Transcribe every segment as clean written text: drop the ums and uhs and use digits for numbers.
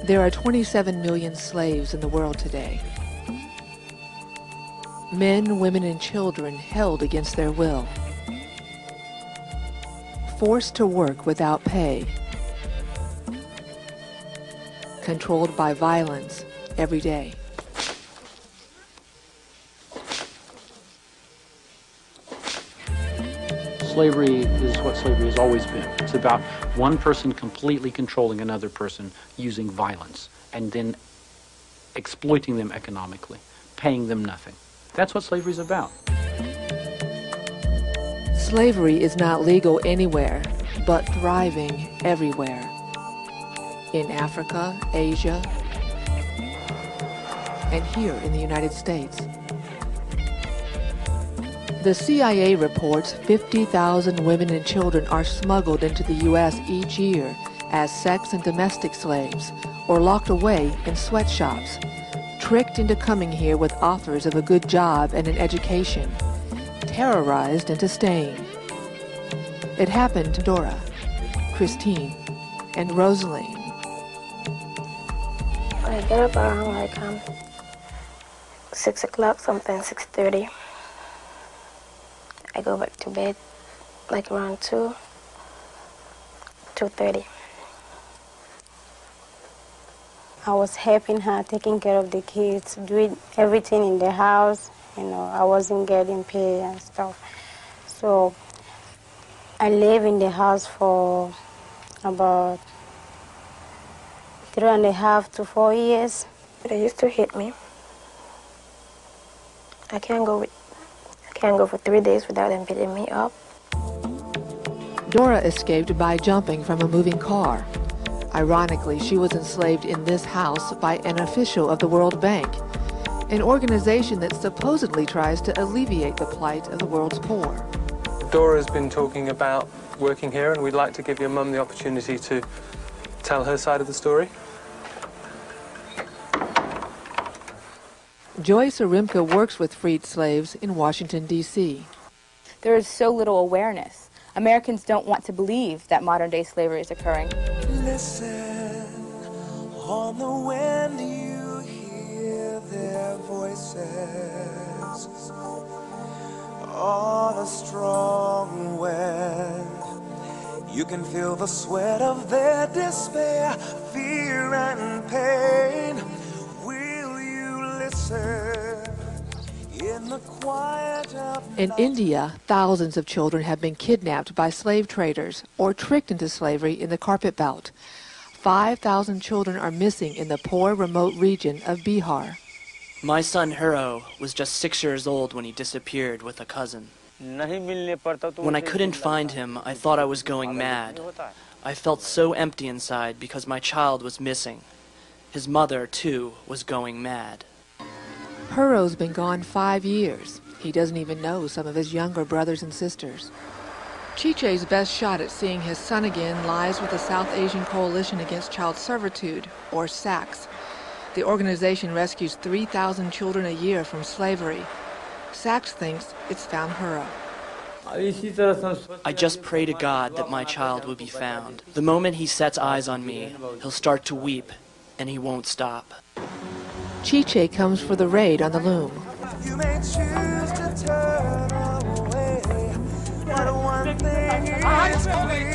There are 27 million slaves in the world today. Men, women, and children held against their will. Forced to work without pay. Controlled by violence every day. Slavery is what slavery has always been. It's about one person completely controlling another person using violence and then exploiting them economically, paying them nothing. That's what slavery is about. Slavery is not legal anywhere, but thriving everywhere. In Africa, Asia, and here in the United States. The CIA reports 50,000 women and children are smuggled into the U.S. each year as sex and domestic slaves, or locked away in sweatshops, tricked into coming here with offers of a good job and an education, terrorized into staying. It happened to Dora, Christine, and Rosaline. I get up around like 6 o'clock, something 6:30. I go back to bed like around 2:30. I was helping her, taking care of the kids, doing everything in the house. You know, I wasn't getting paid and stuff. So I lived in the house for about 3.5 to 4 years. They used to hit me. I can't go for 3 days without them beating me up. Dora escaped by jumping from a moving car. Ironically, she was enslaved in this house by an official of the World Bank, an organization that supposedly tries to alleviate the plight of the world's poor. Dora's been talking about working here, and we'd like to give your mum the opportunity to tell her side of the story. Joyce Arimka works with freed slaves in Washington, D.C. There is so little awareness. Americans don't want to believe that modern-day slavery is occurring. Listen, on the wind you hear their voices. On a strong wind, you can feel the sweat of their despair, fear and pain. Will you listen in the quiet of In India, thousands of children have been kidnapped by slave traders or tricked into slavery in the carpet belt. 5,000 children are missing in the poor, remote region of Bihar. My son Hero was just 6 years old when he disappeared with a cousin. When I couldn't find him, I thought I was going mad. I felt so empty inside because my child was missing. His mother, too, was going mad. Huro's been gone 5 years. He doesn't even know some of his younger brothers and sisters. Chiche's best shot at seeing his son again lies with the South Asian Coalition Against Child Servitude, or SACS. The organization rescues 3,000 children a year from slavery. SACS thinks it's found Huro. I just pray to God that my child will be found. The moment he sets eyes on me, he'll start to weep, and he won't stop. Chiche comes for the raid on the loom. you may choose to turn away. But one thing is clear.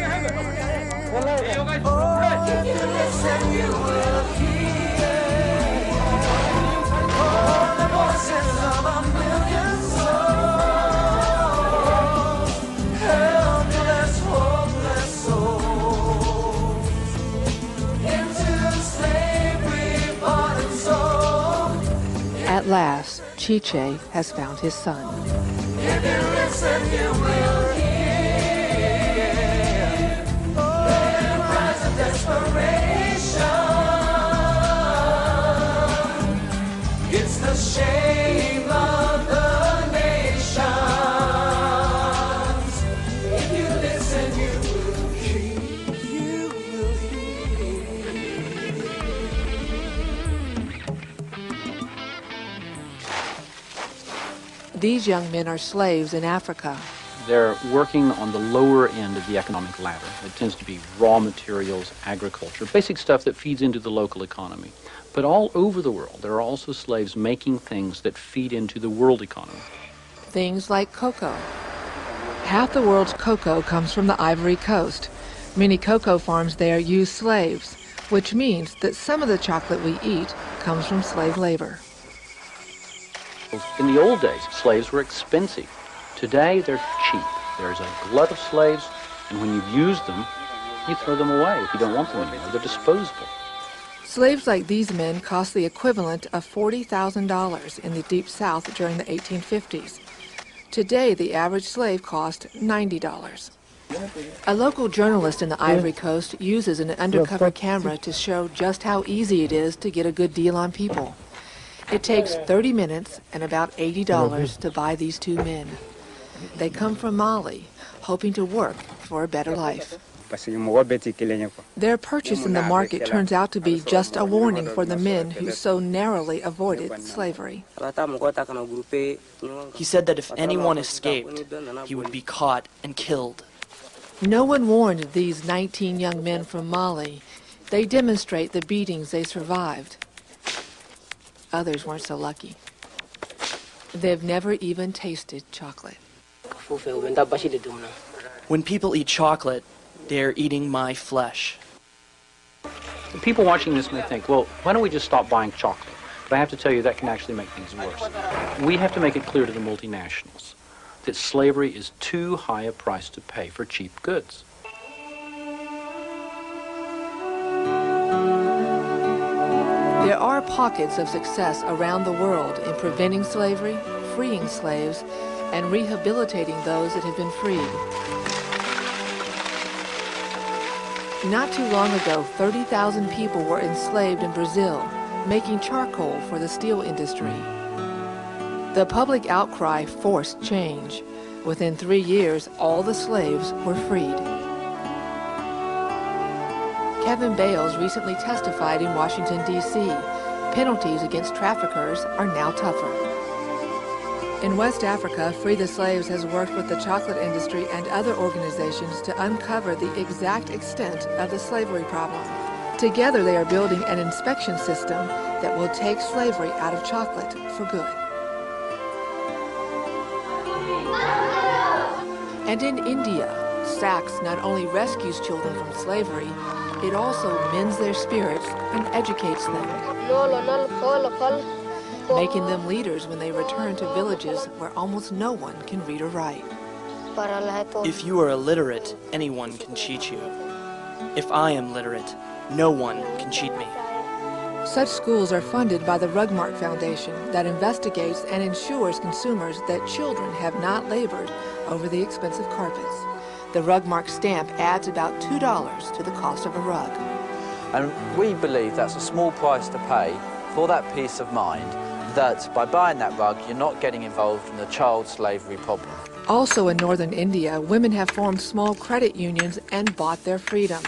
Oh, if you listen, you will hear. Oh, the voices of a million souls. Helpless, hopeless souls. Into slavery, bought and sold. At last, Chiche has found his son. If you listen, you will hear their cries of desperation. It's the shame of the nations. If you listen, you will hear. You will These young men are slaves in Africa. They're working on the lower end of the economic ladder. It tends to be raw materials, agriculture, basic stuff that feeds into the local economy. But all over the world, there are also slaves making things that feed into the world economy. Things like cocoa. Half the world's cocoa comes from the Ivory Coast. Many cocoa farms there use slaves, which means that some of the chocolate we eat comes from slave labor. In the old days, slaves were expensive. Today, they're cheap. There's a glut of slaves, and when you've used them, you throw them away if you don't want them anymore. They're disposable. Slaves like these men cost the equivalent of $40,000 in the Deep South during the 1850s. Today, the average slave cost $90. A local journalist in the Ivory Coast uses an undercover camera to show just how easy it is to get a good deal on people. It takes 30 minutes and about $80 to buy these two men. They come from Mali, hoping to work for a better life. Their purchase in the market turns out to be just a warning for the men who so narrowly avoided slavery. He said that if anyone escaped, he would be caught and killed. No one warned these 19 young men from Mali. They demonstrate the beatings they survived. Others weren't so lucky. They've never even tasted chocolate. When people eat chocolate, they're eating my flesh. The people watching this may think, well, why don't we just stop buying chocolate? But I have to tell you, that can actually make things worse. We have to make it clear to the multinationals that slavery is too high a price to pay for cheap goods. There are pockets of success around the world in preventing slavery, freeing slaves, and rehabilitating those that have been freed. Not too long ago, 30,000 people were enslaved in Brazil, making charcoal for the steel industry. The public outcry forced change. Within 3 years, all the slaves were freed. Kevin Bales recently testified in Washington, D.C. Penalties against traffickers are now tougher. In West Africa, Free the Slaves has worked with the chocolate industry and other organizations to uncover the exact extent of the slavery problem. Together, they are building an inspection system that will take slavery out of chocolate for good. And in India, Saks not only rescues children from slavery, it also mends their spirits and educates them, making them leaders when they return to villages where almost no one can read or write. If you are illiterate, anyone can cheat you. If I am literate, no one can cheat me. Such schools are funded by the Rugmark Foundation that investigates and ensures consumers that children have not labored over the expensive carpets. The Rugmark stamp adds about $2 to the cost of a rug. And we believe that's a small price to pay for that peace of mind, that by buying that rug, you're not getting involved in the child slavery problem. Also in northern India, women have formed small credit unions and bought their freedom.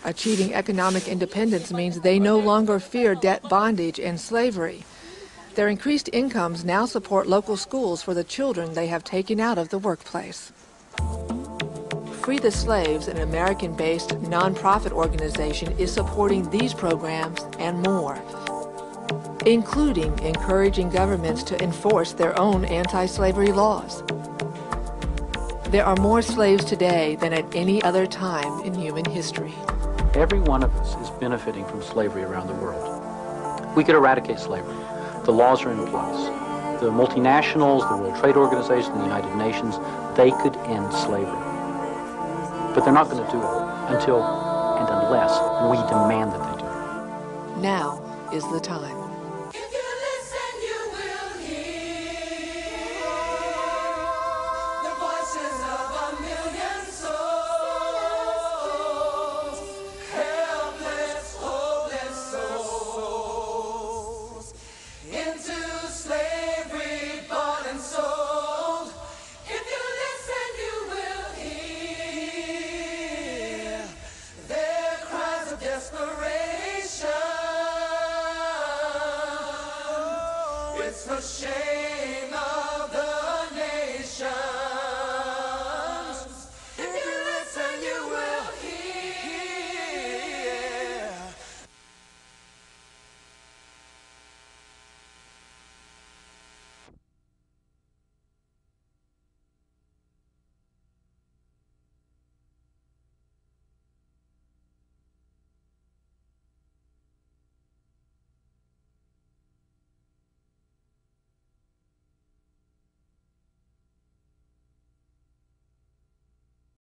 Achieving economic independence means they no longer fear debt bondage and slavery. Their increased incomes now support local schools for the children they have taken out of the workplace. Free the Slaves, an American-based nonprofit organization, is supporting these programs and more, including encouraging governments to enforce their own anti-slavery laws. There are more slaves today than at any other time in human history. Every one of us is benefiting from slavery around the world. We could eradicate slavery. The laws are in place. The multinationals, the World Trade Organization, the United Nations, they could end slavery. But they're not going to do it until and unless we demand that they do it. Now is the time.